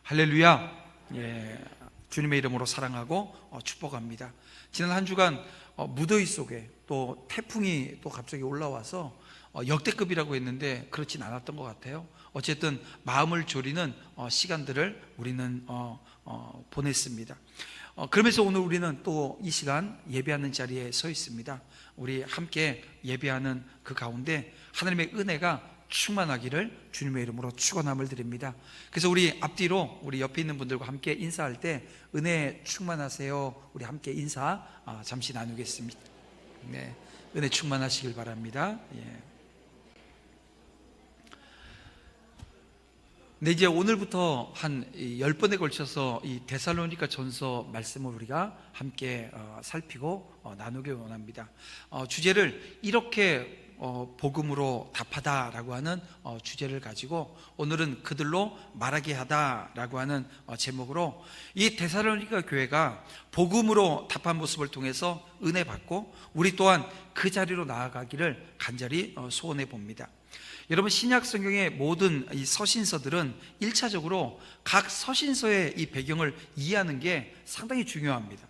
할렐루야. 예, 주님의 이름으로 사랑하고 축복합니다. 지난 한 주간 무더위 속에 또 태풍이 또 갑자기 올라와서 역대급이라고 했는데 그렇진 않았던 것 같아요. 어쨌든 마음을 졸이는 시간들을 우리는 보냈습니다. 그러면서 오늘 우리는 또 이 시간 예배하는 자리에 서 있습니다. 우리 함께 예배하는 그 가운데 하나님의 은혜가 충만하기를 주님의 이름으로 축원함을 드립니다. 그래서 우리 앞뒤로 우리 옆에 있는 분들과 함께 인사할 때 은혜 충만하세요. 우리 함께 인사 잠시 나누겠습니다. 네, 은혜 충만하시길 바랍니다. 예. 네, 이제 오늘부터 한 10번에 걸쳐서 이 데살로니가 전서 말씀을 우리가 함께 살피고 나누길 원합니다. 주제를 이렇게 복음으로 답하다라고 하는 주제를 가지고 오늘은 그들로 말하게 하다라고 하는 제목으로 이 데살로니가 교회가 복음으로 답한 모습을 통해서 은혜 받고 우리 또한 그 자리로 나아가기를 간절히 소원해 봅니다. 여러분, 신약 성경의 모든 이 서신서들은 1차적으로 각 서신서의 이 배경을 이해하는 게 상당히 중요합니다.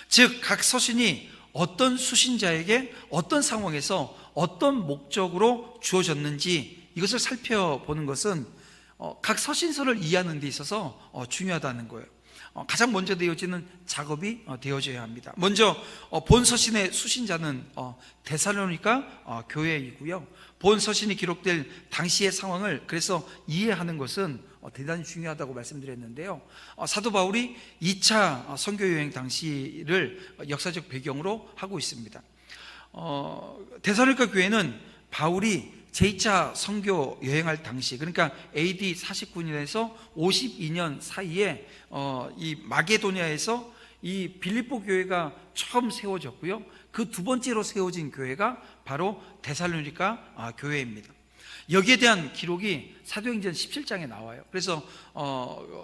즉, 각 서신이 어떤 수신자에게 어떤 상황에서 어떤 목적으로 주어졌는지 이것을 살펴보는 것은 각 서신서를 이해하는 데 있어서 중요하다는 거예요. 가장 먼저 되어지는 작업이 되어져야 합니다. 먼저 본 서신의 수신자는 데살로니가 교회이고요. 본 서신이 기록될 당시의 상황을 그래서 이해하는 것은 대단히 중요하다고 말씀드렸는데요. 사도 바울이 2차 선교 여행 당시를 역사적 배경으로 하고 있습니다. 데살로니가 교회는 바울이 제2차 선교 여행할 당시, 그러니까 AD 49년에서 52년 사이에 이 마게도냐에서 이 빌립보 교회가 처음 세워졌고요. 그 두 번째로 세워진 교회가 바로 데살로니가 교회입니다. 여기에 대한 기록이 사도행전 17장에 나와요. 그래서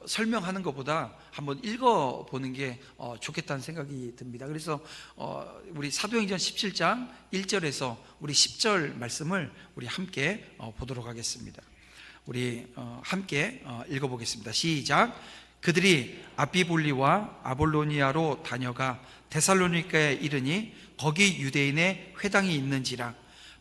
설명하는 것보다 한번 읽어보는 게 좋겠다는 생각이 듭니다. 그래서 우리 사도행전 17장 1절에서 우리 10절 말씀을 우리 함께 보도록 하겠습니다. 우리 함께 읽어보겠습니다. 시작. 그들이 아비볼리와 아볼로니아로 다녀가 데살로니가에 이르니 거기 유대인의 회당이 있는지라.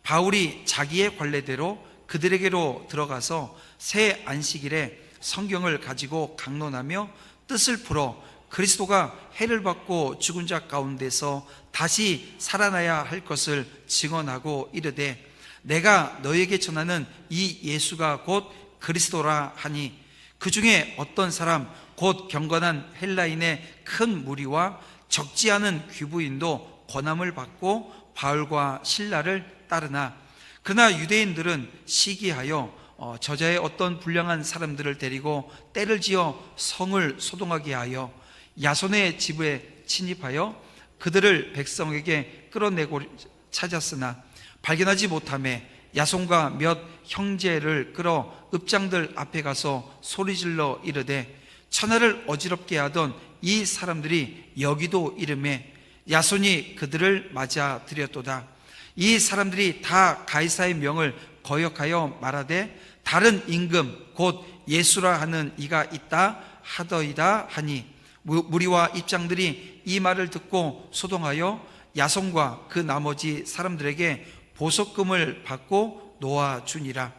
바울이 자기의 관례대로 그들에게로 들어가서 새 안식일에 성경을 가지고 강론하며 뜻을 풀어 그리스도가 해를 받고 죽은 자 가운데서 다시 살아나야 할 것을 증언하고 이르되 내가 너에게 전하는 이 예수가 곧 그리스도라 하니 그 중에 어떤 사람 곧 경건한 헬라인의 큰 무리와 적지 않은 귀부인도 권함을 받고 바울과 실라를 따르나 그러나 유대인들은 시기하여 저자의 어떤 불량한 사람들을 데리고 때를 지어 성을 소동하게 하여 야손의 집에 침입하여 그들을 백성에게 끌어내고 찾았으나 발견하지 못하매 야손과 몇 형제를 끌어 읍장들 앞에 가서 소리질러 이르되 천하를 어지럽게 하던 이 사람들이 여기도 이르매 야손이 그들을 맞아 들였도다. 이 사람들이 다 가이사의 명을 거역하여 말하되 다른 임금 곧 예수라 하는 이가 있다 하더이다 하니 무리와 입장들이 이 말을 듣고 소동하여 야손과 그 나머지 사람들에게 보석금을 받고 놓아주니라.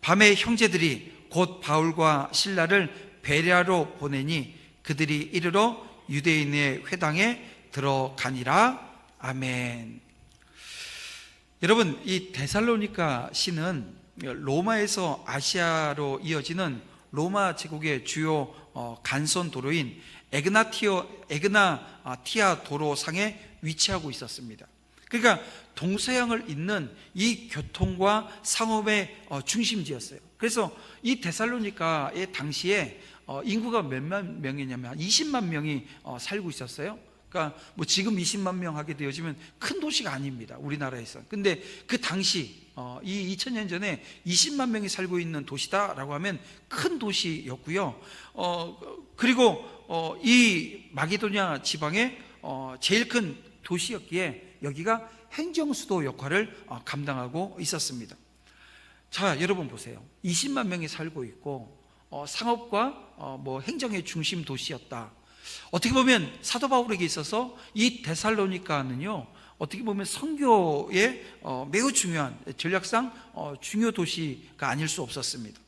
밤에 형제들이 곧 바울과 실라를 베레아로 보내니 그들이 이르러 유대인의 회당에 들어가니라. 아멘. 여러분, 이 데살로니가 시는 로마에서 아시아로 이어지는 로마 제국의 주요 간선 도로인 에그나티아 도로상에 위치하고 있었습니다. 그러니까 동서양을 잇는 이 교통과 상업의 중심지였어요. 그래서 이 데살로니가의 당시에 인구가 몇만 명이냐면 20만 명이 살고 있었어요. 그러니까 뭐 지금 20만 명 하게 되어지면 큰 도시가 아닙니다, 우리나라에서. 근데 그 당시 이 2000년 전에 20만 명이 살고 있는 도시다라고 하면 큰 도시였고요. 그리고 이 마게도냐 지방의 제일 큰 도시였기에 여기가 행정수도 역할을 감당하고 있었습니다. 자, 여러분 보세요. 20만 명이 살고 있고 상업과 행정의 중심 도시였다. 어떻게 보면 사도 바울에게 있어서 이 데살로니가는요, 어떻게 보면 선교의 매우 중요한, 전략상 중요 도시가 아닐 수 없었습니다.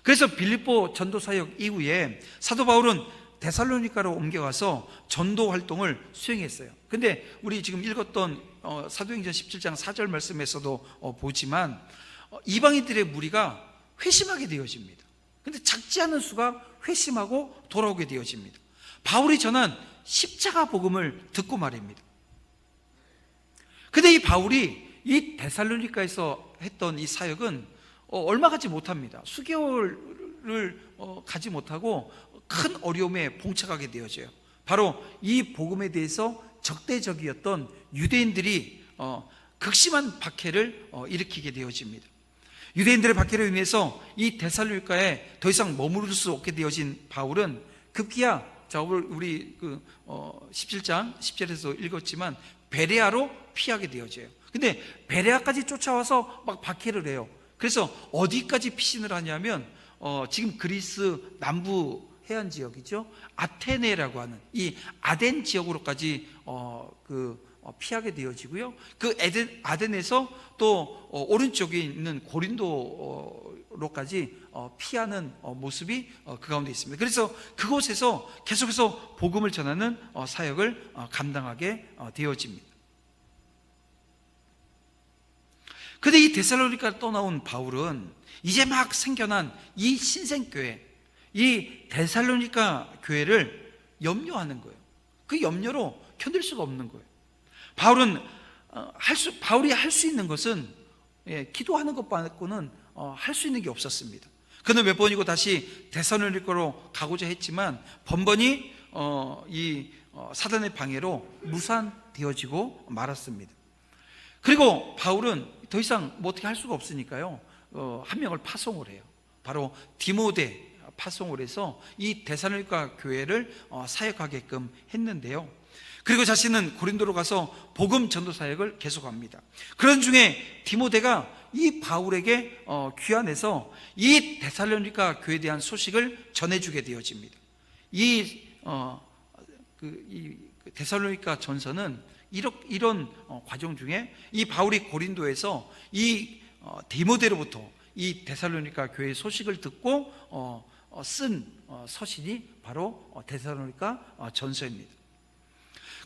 그래서 빌립보 전도 사역 이후에 사도 바울은 데살로니가로 옮겨가서 전도 활동을 수행했어요. 근데 우리 지금 읽었던 사도행전 17장 4절 말씀에서도 보지만 이방인들의 무리가 회심하게 되어집니다. 근데 작지 않은 수가 회심하고 돌아오게 되어집니다. 바울이 전한 십자가 복음을 듣고 말입니다. 근데 이 바울이 이 데살로니가에서 했던 이 사역은 얼마 가지 못합니다. 수개월을 가지 못하고 큰 어려움에 봉착하게 되어져요. 바로 이 복음에 대해서 적대적이었던 유대인들이 극심한 박해를 일으키게 되어집니다. 유대인들의 박해로 인해서 이 데살로니가에 더 이상 머무를 수 없게 되어진 바울은 급기야, 우리 17장 10절에서 읽었지만 베레아로 피하게 되어져요. 근데 베레아까지 쫓아와서 막 박해를 해요. 그래서 어디까지 피신을 하냐면 지금 그리스 남부 해안 지역이죠. 아테네라고 하는 이 아덴 지역으로까지 피하게 되어지고요. 그 아덴에서 또 오른쪽에 있는 고린도로까지 피하는 모습이 그 가운데 있습니다. 그래서 그곳에서 계속해서 복음을 전하는 사역을 감당하게 되어집니다. 근데 이 데살로니가를 떠나온 바울은 이제 막 생겨난 이 신생교회, 이 데살로니가 교회를 염려하는 거예요. 그 염려로 견딜 수가 없는 거예요. 바울이 할 수 있는 것은 기도하는 것 말고는 할 수 있는 게 없었습니다. 그는 몇 번이고 다시 데살로니가로 가고자 했지만 번번이 사단의 방해로 무산되어지고 말았습니다. 그리고 바울은 더 이상 어떻게 할 수가 없으니까요, 한 명을 파송을 해요. 바로 디모데 파송을 해서 이 데살로니가 교회를 사역하게끔 했는데요. 그리고 자신은 고린도로 가서 복음 전도 사역을 계속합니다. 그런 중에 디모데가 이 바울에게 귀환해서 이 데살로니가 교회에 대한 소식을 전해주게 되어집니다. 이 데살로니가 전서는 이런 과정 중에 이 바울이 고린도에서 이 디모데로부터 이 데살로니가 교회의 소식을 듣고 쓴 서신이 바로 데살로니가 전서입니다.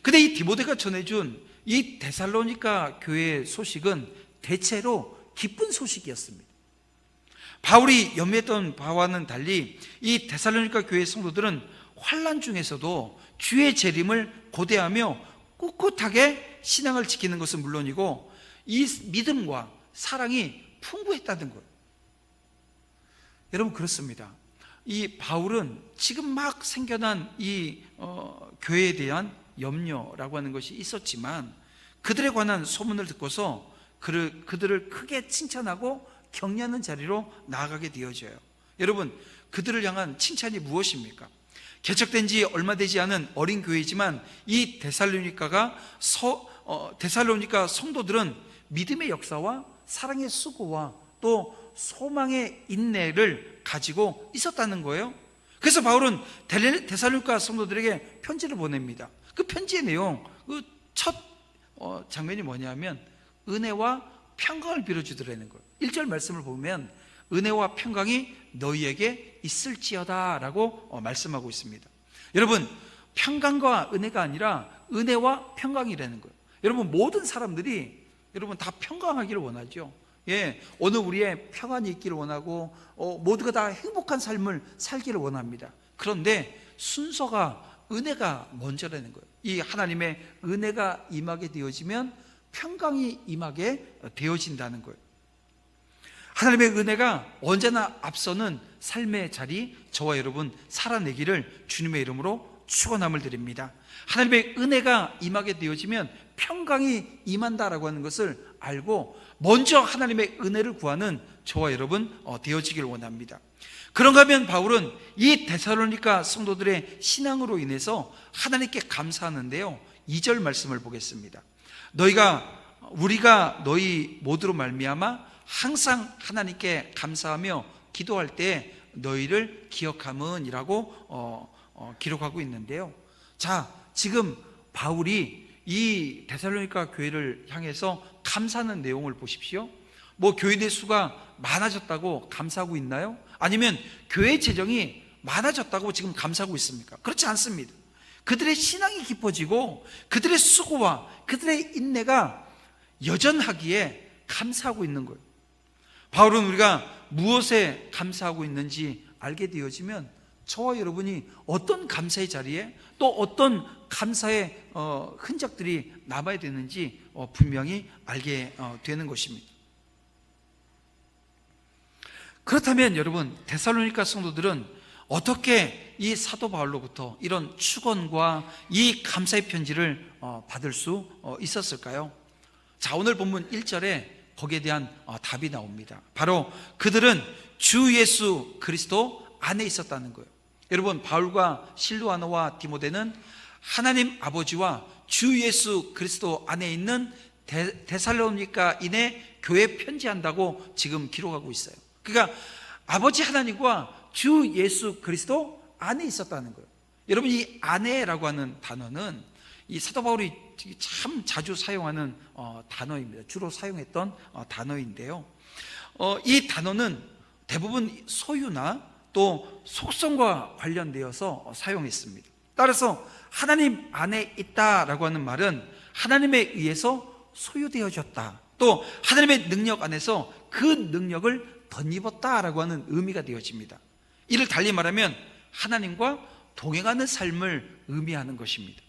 근데 이 디모데가 전해준 이 데살로니가 교회의 소식은 대체로 기쁜 소식이었습니다. 바울이 염려했던 바와는 달리 이 데살로니가 교회의 성도들은 환난 중에서도 주의 재림을 고대하며 꿋꿋하게 신앙을 지키는 것은 물론이고 이 믿음과 사랑이 풍부했다는 거예요. 여러분, 그렇습니다. 이 바울은 지금 막 생겨난 이 교회에 대한 염려라고 하는 것이 있었지만 그들에 관한 소문을 듣고서 그들을 크게 칭찬하고 격려하는 자리로 나아가게 되어져요. 여러분, 그들을 향한 칭찬이 무엇입니까? 개척된 지 얼마 되지 않은 어린 교회이지만 이 데살로니가 성도들은 믿음의 역사와 사랑의 수고와 또 소망의 인내를 가지고 있었다는 거예요. 그래서 바울은 데살로니가 성도들에게 편지를 보냅니다. 그 편지의 내용, 그 첫 장면이 뭐냐면 은혜와 평강을 빌어주더라는 거예요. 1절 말씀을 보면 은혜와 평강이 너희에게 있을지어다 라고 말씀하고 있습니다. 여러분, 평강과 은혜가 아니라 은혜와 평강이라는 거예요. 여러분, 모든 사람들이 다 평강하기를 원하죠. 오늘 우리의 평안이 있기를 원하고 모두가 다 행복한 삶을 살기를 원합니다. 그런데 순서가 은혜가 먼저라는 거예요. 이 하나님의 은혜가 임하게 되어지면 평강이 임하게 되어진다는 거예요. 하나님의 은혜가 언제나 앞서는 삶의 자리, 저와 여러분 살아내기를 주님의 이름으로 축원함을 드립니다. 하나님의 은혜가 임하게 되어지면 평강이 임한다라고 하는 것을 알고 먼저 하나님의 은혜를 구하는 저와 여러분 되어지길 원합니다. 그런가 하면 바울은 이 데살로니가 성도들의 신앙으로 인해서 하나님께 감사하는데요, 2절 말씀을 보겠습니다. 우리가 너희 모두로 말미암아 항상 하나님께 감사하며 기도할 때 너희를 기억함은이라고 기록하고 있는데요. 자, 지금 바울이 이 데살로니가 교회를 향해서 감사하는 내용을 보십시오. 뭐 교인의 수가 많아졌다고 감사하고 있나요? 아니면 교회 재정이 많아졌다고 지금 감사하고 있습니까? 그렇지 않습니다. 그들의 신앙이 깊어지고 그들의 수고와 그들의 인내가 여전하기에 감사하고 있는 거예요. 바울은 우리가 무엇에 감사하고 있는지 알게 되어지면 저와 여러분이 어떤 감사의 자리에 또 어떤 감사의 흔적들이 남아야 되는지 분명히 알게 되는 것입니다. 그렇다면 여러분, 데살로니가 성도들은 어떻게 이 사도 바울로부터 이런 축원과 이 감사의 편지를 받을 수 있었을까요? 자, 오늘 본문 1절에 거기에 대한 답이 나옵니다. 바로 그들은 주 예수 그리스도 안에 있었다는 거예요. 여러분, 바울과 실루아나와 디모데는 하나님 아버지와 주 예수 그리스도 안에 있는 데살로니가인의 교회에 편지한다고 지금 기록하고 있어요. 그러니까 아버지 하나님과 주 예수 그리스도 안에 있었다는 거예요. 여러분, 이 안에라고 하는 단어는 이 사도 바울이 참 자주 사용하는 단어입니다. 주로 사용했던 단어인데요. 이 단어는 대부분 소유나 또 속성과 관련되어서 사용했습니다. 따라서 하나님 안에 있다라고 하는 말은 하나님에 의해서 소유되어졌다, 또 하나님의 능력 안에서 그 능력을 덧입었다라고 하는 의미가 되어집니다. 이를 달리 말하면 하나님과 동행하는 삶을 의미하는 것입니다.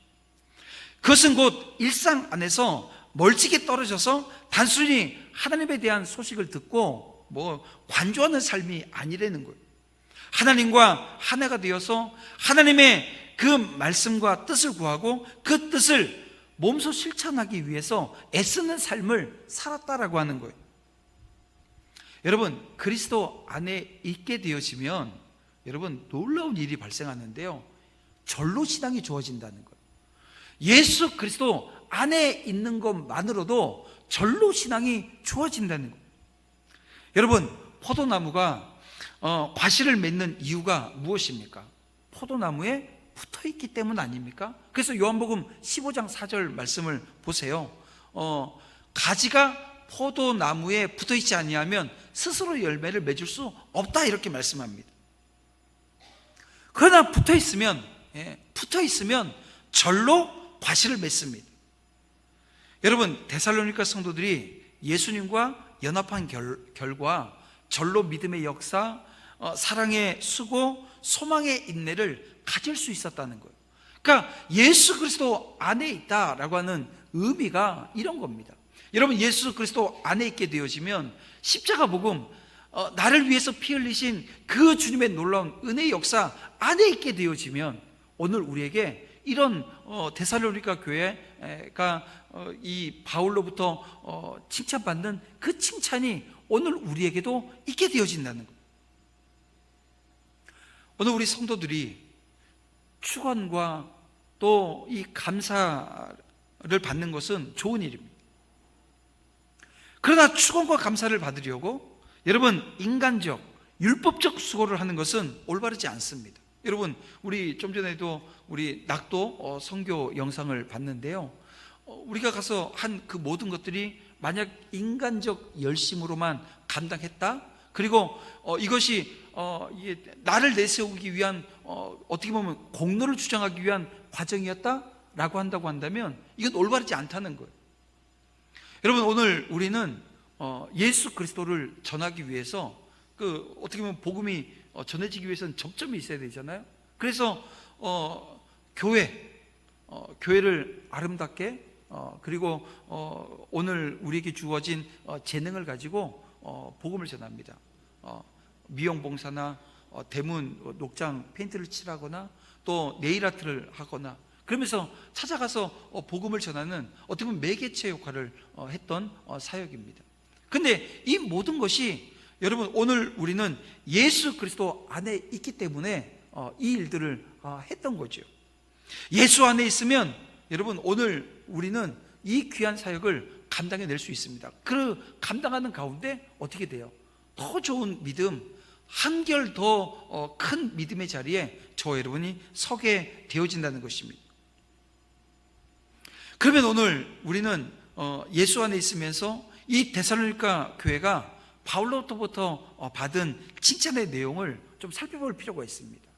그것은 곧 일상 안에서 멀찍이 떨어져서 단순히 하나님에 대한 소식을 듣고 관조하는 삶이 아니라는 거예요. 하나님과 하나가 되어서 하나님의 그 말씀과 뜻을 구하고 그 뜻을 몸소 실천하기 위해서 애쓰는 삶을 살았다라고 하는 거예요. 여러분, 그리스도 안에 있게 되어지면 여러분 놀라운 일이 발생하는데요, 절로 신앙이 좋아진다는 거예요. 예수 그리스도 안에 있는 것만으로도 절로 신앙이 좋아진다는 거예요. 여러분, 포도나무가 과실을 맺는 이유가 무엇입니까? 포도나무에 붙어있기 때문 아닙니까? 그래서 요한복음 15장 4절 말씀을 보세요. 가지가 포도나무에 붙어있지 아니하면 스스로 열매를 맺을 수 없다, 이렇게 말씀합니다. 그러나 붙어있으면 절로 과실을 맺습니다. 여러분, 데살로니가 성도들이 예수님과 연합한 결과 절로 믿음의 역사, 사랑의 수고, 소망의 인내를 가질 수 있었다는 거예요. 그러니까 예수 그리스도 안에 있다라고 하는 의미가 이런 겁니다. 여러분, 예수 그리스도 안에 있게 되어지면 십자가 복음, 나를 위해서 피 흘리신 그 주님의 놀라운 은혜의 역사 안에 있게 되어지면 오늘 우리에게 이런 데살로니가 교회가 이 바울로부터 칭찬받는 그 칭찬이 오늘 우리에게도 있게 되어진다는 거예요. 오늘 우리 성도들이 축원과 또 이 감사를 받는 것은 좋은 일입니다. 그러나 축원과 감사를 받으려고 여러분 인간적, 율법적 수고를 하는 것은 올바르지 않습니다. 여러분, 우리 좀 전에도 우리 낙도 선교 영상을 봤는데요, 우리가 가서 한 그 모든 것들이 만약 인간적 열심으로만 감당했다, 그리고 이것이 나를 내세우기 위한 어떻게 보면 공로를 주장하기 위한 과정이었다라고 한다고 한다면 이건 올바르지 않다는 거예요. 여러분, 오늘 우리는 예수 그리스도를 전하기 위해서 어떻게 보면 복음이 전해지기 위해서는 접점이 있어야 되잖아요. 그래서 교회를 아름답게 그리고 오늘 우리에게 주어진 재능을 가지고 복음을 전합니다. 미용봉사나 대문 녹장 페인트를 칠하거나 또 네일아트를 하거나 그러면서 찾아가서 복음을 전하는 어떻게 보면 매개체 역할을 했던 사역입니다. 근데 이 모든 것이 여러분 오늘 우리는 예수 그리스도 안에 있기 때문에 이 일들을 했던 거죠. 예수 안에 있으면 여러분 오늘 우리는 이 귀한 사역을 감당해낼 수 있습니다. 그 감당하는 가운데 어떻게 돼요? 더 좋은 믿음, 한결 더 큰 믿음의 자리에 저와 여러분이 서게 되어진다는 것입니다. 그러면 오늘 우리는 예수 안에 있으면서 이 데살로니가 교회가 바울로부터 받은 칭찬의 내용을 좀 살펴볼 필요가 있습니다.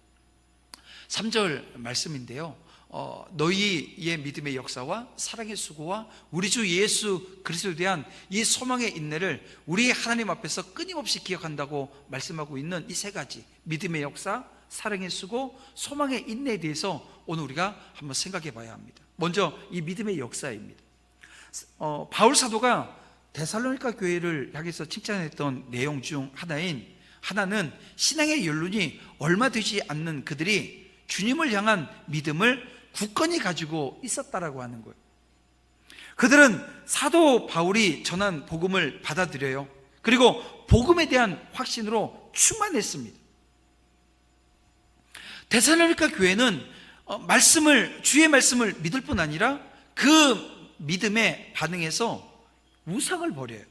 3절 말씀인데요, 너희의 믿음의 역사와 사랑의 수고와 우리 주 예수 그리스도에 대한 이 소망의 인내를 우리 하나님 앞에서 끊임없이 기억한다고 말씀하고 있는 이 세 가지, 믿음의 역사, 사랑의 수고, 소망의 인내에 대해서 오늘 우리가 한번 생각해 봐야 합니다. 먼저 이 믿음의 역사입니다. 바울 사도가 데살로니가 교회를 향해서 칭찬했던 내용 중 하나는 신앙의 연륜이 얼마 되지 않는 그들이 주님을 향한 믿음을 굳건히 가지고 있었다라고 하는 거예요. 그들은 사도 바울이 전한 복음을 받아들여요. 그리고 복음에 대한 확신으로 충만했습니다. 데살로니가 교회는 주의 말씀을 믿을 뿐 아니라 그 믿음에 반응해서 우상을 버려요.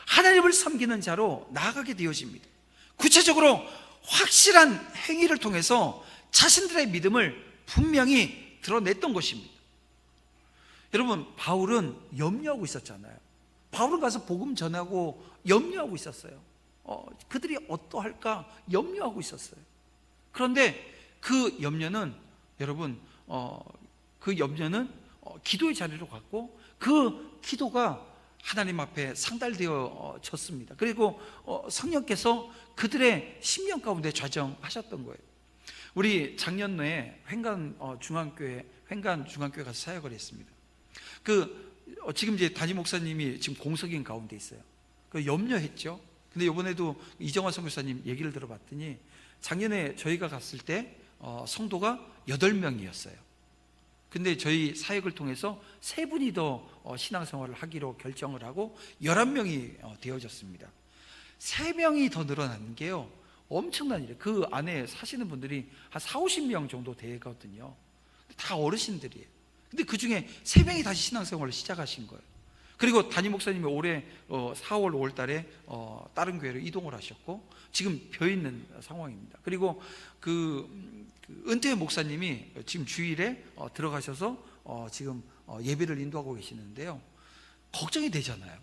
하나님을 섬기는 자로 나아가게 되어집니다. 구체적으로 확실한 행위를 통해서 자신들의 믿음을 분명히 드러냈던 것입니다. 여러분, 바울은 염려하고 있었잖아요. 바울은 가서 복음 전하고 염려하고 있었어요. 그들이 어떠할까 염려하고 있었어요. 그런데 그 염려는 기도의 자리로 갔고 그 기도가 하나님 앞에 상달되어졌습니다. 그리고 성령께서 그들의 심령 가운데 좌정하셨던 거예요. 우리 작년에 횡간 중앙교회 가서 사역을 했습니다. 지금 이제 담임 목사님이 지금 공석인 가운데 있어요. 염려했죠. 근데 이번에도 이정화 선교사님 얘기를 들어봤더니 작년에 저희가 갔을 때 성도가 8명이었어요. 근데 저희 사역을 통해서 3분이 더 신앙생활을 하기로 결정을 하고 11명이 되어졌습니다. 3명이 더 늘어나는 게요, 엄청난 일이에요. 그 안에 사시는 분들이 한 40-50명 정도 되거든요. 다 어르신들이에요. 근데 그 중에 3명이 다시 신앙생활을 시작하신 거예요. 그리고 담임 목사님이 올해 4월 5월 달에 다른 교회로 이동을 하셨고 지금 벼 있는 상황입니다. 그리고 은퇴 목사님이 지금 주일에 들어가셔서 지금 예배를 인도하고 계시는데요, 걱정이 되잖아요.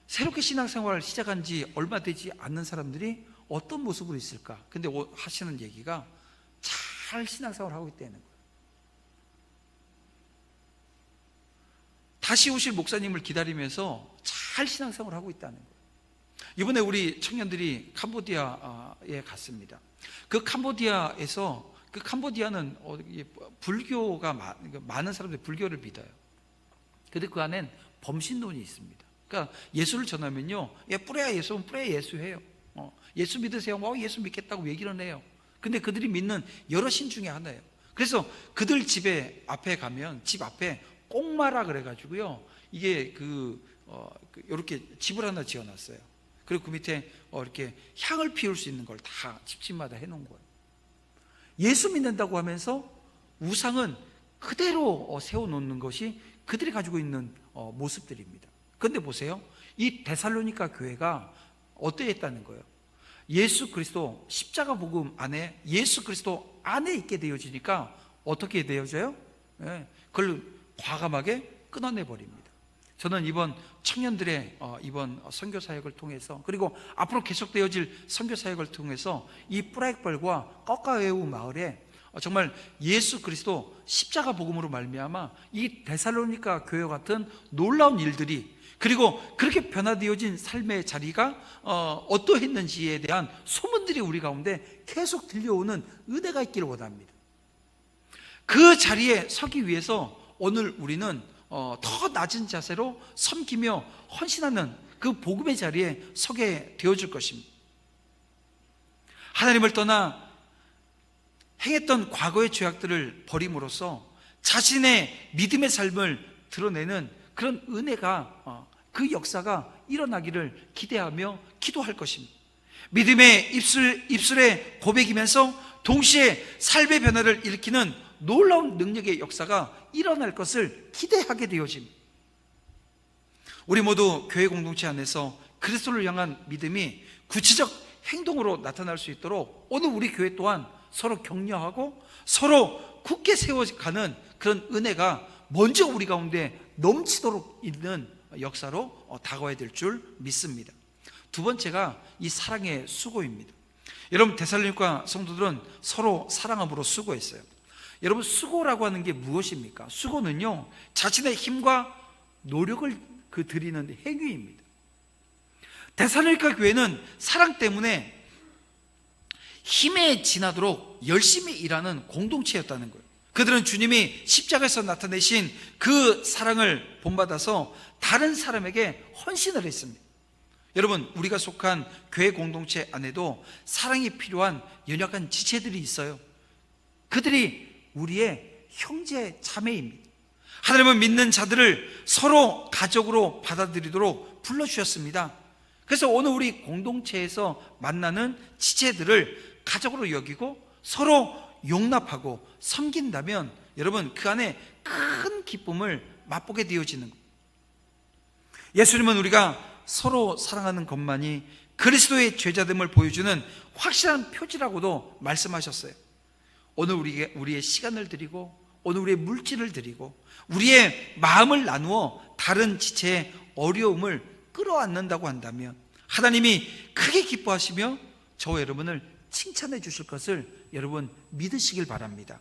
새롭게 신앙생활을 시작한 지 얼마 되지 않는 사람들이 어떤 모습으로 있을까? 근데 하시는 얘기가 잘 신앙생활을 하고 있다는 거예요. 다시 오실 목사님을 기다리면서 잘 신앙생활을 하고 있다는 거예요. 이번에 우리 청년들이 캄보디아에 갔습니다. 캄보디아는 불교가 많은 사람들이 불교를 믿어요. 근데 그 안엔 범신론이 있습니다. 그러니까 예수를 전하면요, 뿌레야 예수면 뿌레야 예수해요. 예수 믿으세요. 예수 믿겠다고 얘기를 해요. 근데 그들이 믿는 여러 신 중에 하나예요. 그래서 그들 집에 앞에 가면 집 앞에 꽁마라 그래가지고요, 이게 이렇게 집을 하나 지어놨어요. 그리고 그 밑에 이렇게 향을 피울 수 있는 걸 다 집집마다 해놓은 거예요. 예수 믿는다고 하면서 우상은 그대로 세워놓는 것이 그들이 가지고 있는 모습들입니다. 그런데 보세요, 이 데살로니가 교회가 어떠했다는 거예요? 예수 그리스도 십자가 복음 안에, 예수 그리스도 안에 있게 되어지니까 어떻게 되어져요? 그걸 과감하게 끊어내버립니다. 저는 이번 청년들의 이번 선교 사역을 통해서, 그리고 앞으로 계속되어질 선교 사역을 통해서 이 뿌라익벌과 꺼까웨우 마을에 정말 예수 그리스도 십자가 복음으로 말미암아 이 데살로니가 교회 같은 놀라운 일들이, 그리고 그렇게 변화되어진 삶의 자리가 어떠했는지에 대한 소문들이 우리 가운데 계속 들려오는 은혜가 있기를 원합니다. 그 자리에 서기 위해서 오늘 우리는 더 낮은 자세로 섬기며 헌신하는 그 복음의 자리에 서게 되어줄 것입니다. 하나님을 떠나 행했던 과거의 죄악들을 버림으로써 자신의 믿음의 삶을 드러내는 그런 은혜가, 그 역사가 일어나기를 기대하며 기도할 것입니다. 믿음의 입술의 고백이면서 동시에 삶의 변화를 일으키는 놀라운 능력의 역사가 일어날 것을 기대하게 되어집니다. 우리 모두 교회 공동체 안에서 그리스도를 향한 믿음이 구체적 행동으로 나타날 수 있도록 오늘 우리 교회 또한 서로 격려하고 서로 굳게 세워가는 그런 은혜가 먼저 우리 가운데 넘치도록 있는 역사로 다가와야 될 줄 믿습니다. 두 번째가 이 사랑의 수고입니다. 여러분, 데살로니가 성도들은 서로 사랑함으로 수고했어요. 여러분, 수고라고 하는 게 무엇입니까? 수고는요, 자신의 힘과 노력을 드리는 행위입니다. 데살로니가 교회는 사랑 때문에 힘에 지나도록 열심히 일하는 공동체였다는 거예요. 그들은 주님이 십자가에서 나타내신 그 사랑을 본받아서 다른 사람에게 헌신을 했습니다. 여러분, 우리가 속한 교회 공동체 안에도 사랑이 필요한 연약한 지체들이 있어요. 그들이 우리의 형제 자매입니다. 하나님은 믿는 자들을 서로 가족으로 받아들이도록 불러주셨습니다. 그래서 오늘 우리 공동체에서 만나는 지체들을 가족으로 여기고 서로 용납하고 섬긴다면 여러분, 그 안에 큰 기쁨을 맛보게 되어지는 거예요. 예수님은 우리가 서로 사랑하는 것만이 그리스도의 제자됨을 보여주는 확실한 표지라고도 말씀하셨어요. 오늘 우리의 시간을 드리고 오늘 우리의 물질을 드리고 우리의 마음을 나누어 다른 지체의 어려움을 끌어안는다고 한다면 하나님이 크게 기뻐하시며 저와 여러분을 칭찬해 주실 것을 여러분 믿으시길 바랍니다.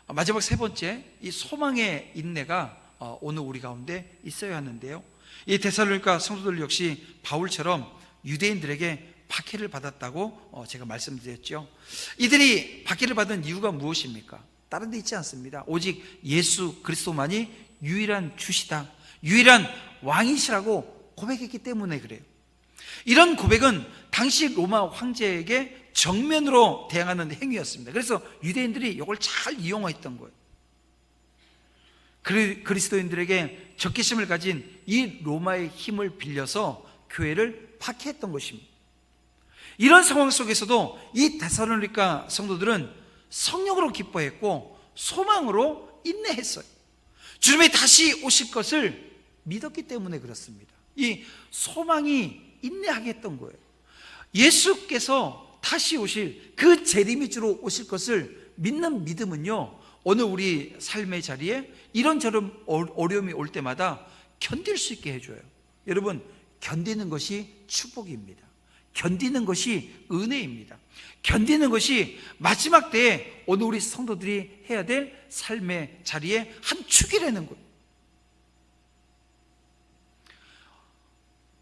마지막 세 번째, 이 소망의 인내가 오늘 우리 가운데 있어야 하는데요, 이 데살로니가 성도들 역시 바울처럼 유대인들에게 박해를 받았다고 제가 말씀드렸죠. 이들이 박해를 받은 이유가 무엇입니까? 다른 데 있지 않습니다. 오직 예수 그리스도만이 유일한 주시다, 유일한 왕이시라고 고백했기 때문에 그래요. 이런 고백은 당시 로마 황제에게 정면으로 대항하는 행위였습니다. 그래서 유대인들이 이걸 잘 이용했던 거예요. 그리스도인들에게 적개심을 가진 이 로마의 힘을 빌려서 교회를 박해했던 것입니다. 이런 상황 속에서도 이 데살로니가 성도들은 성령으로 기뻐했고 소망으로 인내했어요. 주님이 다시 오실 것을 믿었기 때문에 그렇습니다. 이 소망이 인내하게 했던 거예요. 예수께서 다시 오실 그 재림이주로 오실 것을 믿는 믿음은요, 오늘 우리 삶의 자리에 이런저런 어려움이 올 때마다 견딜 수 있게 해줘요. 여러분, 견디는 것이 축복입니다. 견디는 것이 은혜입니다. 견디는 것이 마지막 때에 오늘 우리 성도들이 해야 될 삶의 자리에 한 축이라는 거예요.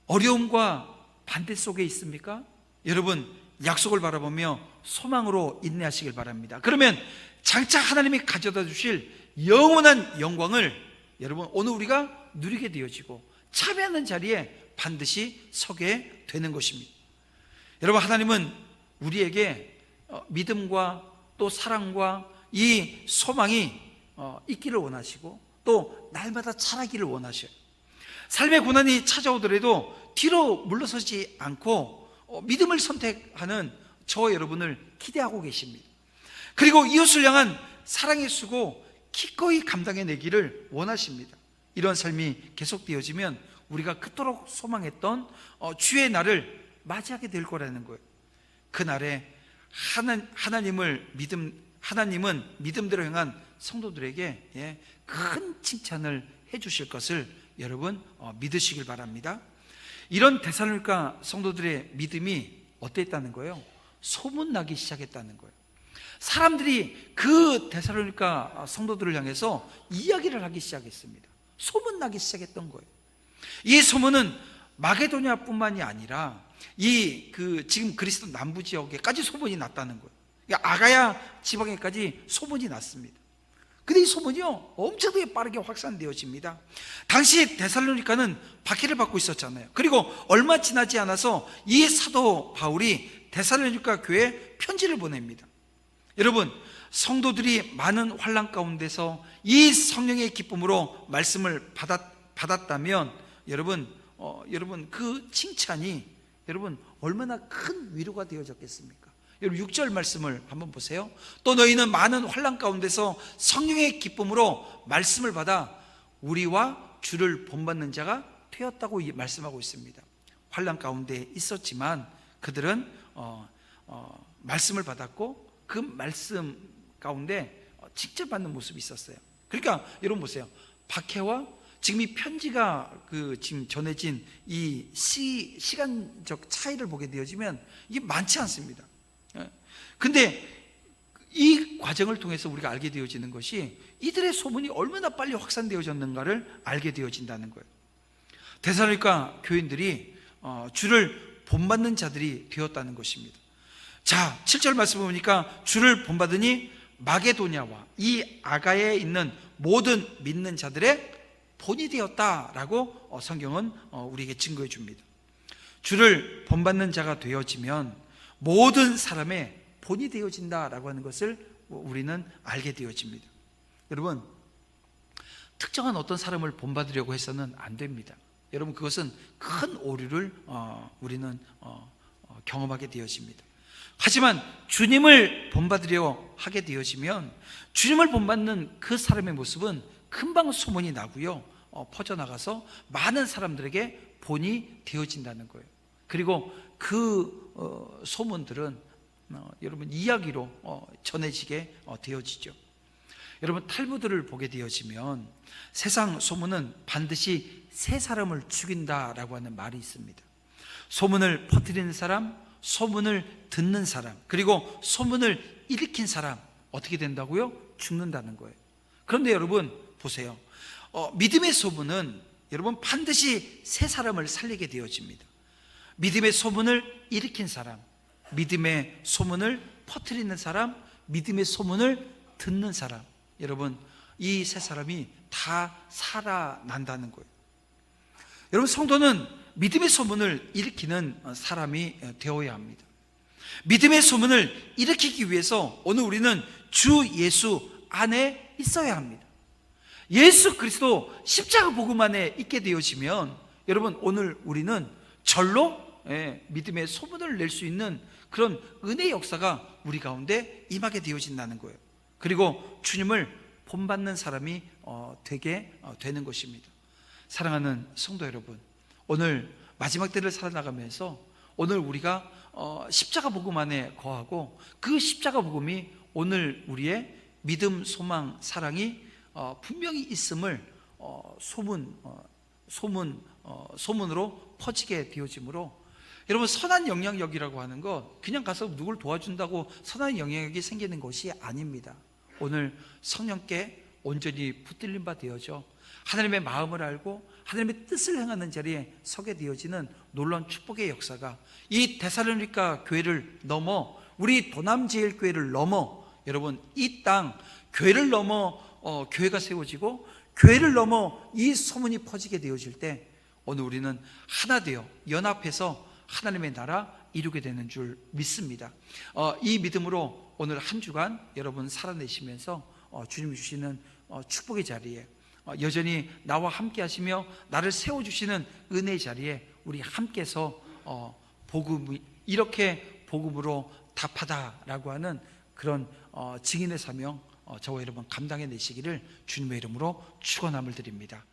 어려움과 반대 속에 있습니까? 여러분, 약속을 바라보며 소망으로 인내하시길 바랍니다. 그러면 장차 하나님이 가져다 주실 영원한 영광을 여러분 오늘 우리가 누리게 되어지고 참여하는 자리에 반드시 서게 되는 것입니다. 여러분, 하나님은 우리에게 믿음과 또 사랑과 이 소망이 있기를 원하시고 또 날마다 자라기를 원하셔요. 삶의 고난이 찾아오더라도 뒤로 물러서지 않고 믿음을 선택하는 저와 여러분을 기대하고 계십니다. 그리고 이웃을 향한 사랑의 수고 기꺼이 감당해내기를 원하십니다. 이런 삶이 계속되어지면 우리가 그토록 소망했던 주의 날을 맞이하게 될 거라는 거예요. 그날에 하나님은 믿음대로 행한 성도들에게 큰 칭찬을 해주실 것을 여러분 믿으시길 바랍니다. 이런 데살로니가 성도들의 믿음이 어땠다는 거예요? 소문나기 시작했다는 거예요. 사람들이 그 데살로니가 성도들을 향해서 이야기를 하기 시작했습니다. 소문나기 시작했던 거예요. 이 소문은 마게도냐뿐만이 아니라 지금 그리스도 남부 지역에까지 소문이 났다는 거예요. 그러니까 아가야 지방에까지 소문이 났습니다. 근데 이 소문이요 엄청나게 빠르게 확산되어집니다. 당시 데살로니가는 박해를 받고 있었잖아요. 그리고 얼마 지나지 않아서 이 사도 바울이 데살로니가 교회에 편지를 보냅니다. 여러분, 성도들이 많은 환난 가운데서 이 성령의 기쁨으로 말씀을 받았다면 여러분 그 칭찬이 여러분 얼마나 큰 위로가 되어졌겠습니까? 여러분 6절 말씀을 한번 보세요. 또 너희는 많은 환난 가운데서 성령의 기쁨으로 말씀을 받아 우리와 주를 본받는 자가 되었다고 말씀하고 있습니다. 환난 가운데 있었지만 그들은 말씀을 받았고 그 말씀 가운데 직접 받는 모습이 있었어요. 그러니까 여러분 보세요. 박해와 지금 이 편지가 지금 전해진 이 시간적 차이를 보게 되어지면 이게 많지 않습니다. 근데 이 과정을 통해서 우리가 알게 되어지는 것이 이들의 소문이 얼마나 빨리 확산되어졌는가를 알게 되어진다는 거예요. 데살로니가 교인들이 주를 본받는 자들이 되었다는 것입니다. 자, 7절 말씀 보니까 주를 본받으니 마게도냐와 이 아가야에 있는 모든 믿는 자들의 본이 되었다라고 성경은 우리에게 증거해 줍니다. 주를 본받는 자가 되어지면 모든 사람의 본이 되어진다라고 하는 것을 우리는 알게 되어집니다. 여러분, 특정한 어떤 사람을 본받으려고 해서는 안 됩니다. 여러분, 그것은 큰 오류를 우리는 경험하게 되어집니다. 하지만 주님을 본받으려 하게 되어지면 주님을 본받는 그 사람의 모습은 금방 소문이 나고요, 퍼져나가서 많은 사람들에게 본이 되어진다는 거예요. 그리고 그 소문들은 여러분 이야기로 전해지게 되어지죠. 여러분, 탈무드를 보게 되어지면 세상 소문은 반드시 세 사람을 죽인다라고 하는 말이 있습니다. 소문을 퍼뜨리는 사람, 소문을 듣는 사람, 그리고 소문을 일으킨 사람 어떻게 된다고요? 죽는다는 거예요. 그런데 여러분 보세요. 믿음의 소문은 여러분 반드시 세 사람을 살리게 되어집니다. 믿음의 소문을 일으킨 사람, 믿음의 소문을 퍼뜨리는 사람, 믿음의 소문을 듣는 사람, 여러분 이 세 사람이 다 살아난다는 거예요. 여러분, 성도는 믿음의 소문을 일으키는 사람이 되어야 합니다. 믿음의 소문을 일으키기 위해서 오늘 우리는 주 예수 안에 있어야 합니다. 예수 그리스도 십자가 복음 안에 있게 되어지면 여러분 오늘 우리는 절로 믿음의 소문을 낼 수 있는 그런 은혜의 역사가 우리 가운데 임하게 되어진다는 거예요. 그리고 주님을 본받는 사람이 되게 되는 것입니다. 사랑하는 성도 여러분, 오늘 마지막 때를 살아나가면서 오늘 우리가 십자가 복음 안에 거하고 그 십자가 복음이 오늘 우리의 믿음, 소망, 사랑이 분명히 있음을 소문으로 퍼지게 되어지므로 여러분, 선한 영향력이라고 하는 것 그냥 가서 누굴 도와준다고 선한 영향력이 생기는 것이 아닙니다. 오늘 성령께 온전히 붙들린 바 되어져 하나님의 마음을 알고 하나님의 뜻을 행하는 자리에 서게 되어지는 놀라운 축복의 역사가 이 데살로니가 교회를 넘어 우리 도남제일교회를 넘어 여러분 이 땅 교회를 넘어 교회가 세워지고 교회를 넘어 이 소문이 퍼지게 되어질 때 오늘 우리는 하나 되어 연합해서 하나님의 나라 이루게 되는 줄 믿습니다. 이 믿음으로 오늘 한 주간 여러분 살아내시면서 주님이 주시는 축복의 자리에 여전히 나와 함께 하시며 나를 세워주시는 은혜의 자리에 우리 함께서 복음이 이렇게 복음으로 답하다라고 하는 그런 증인의 사명 저와 여러분 감당해내시기를 주님의 이름으로 축원함을 드립니다.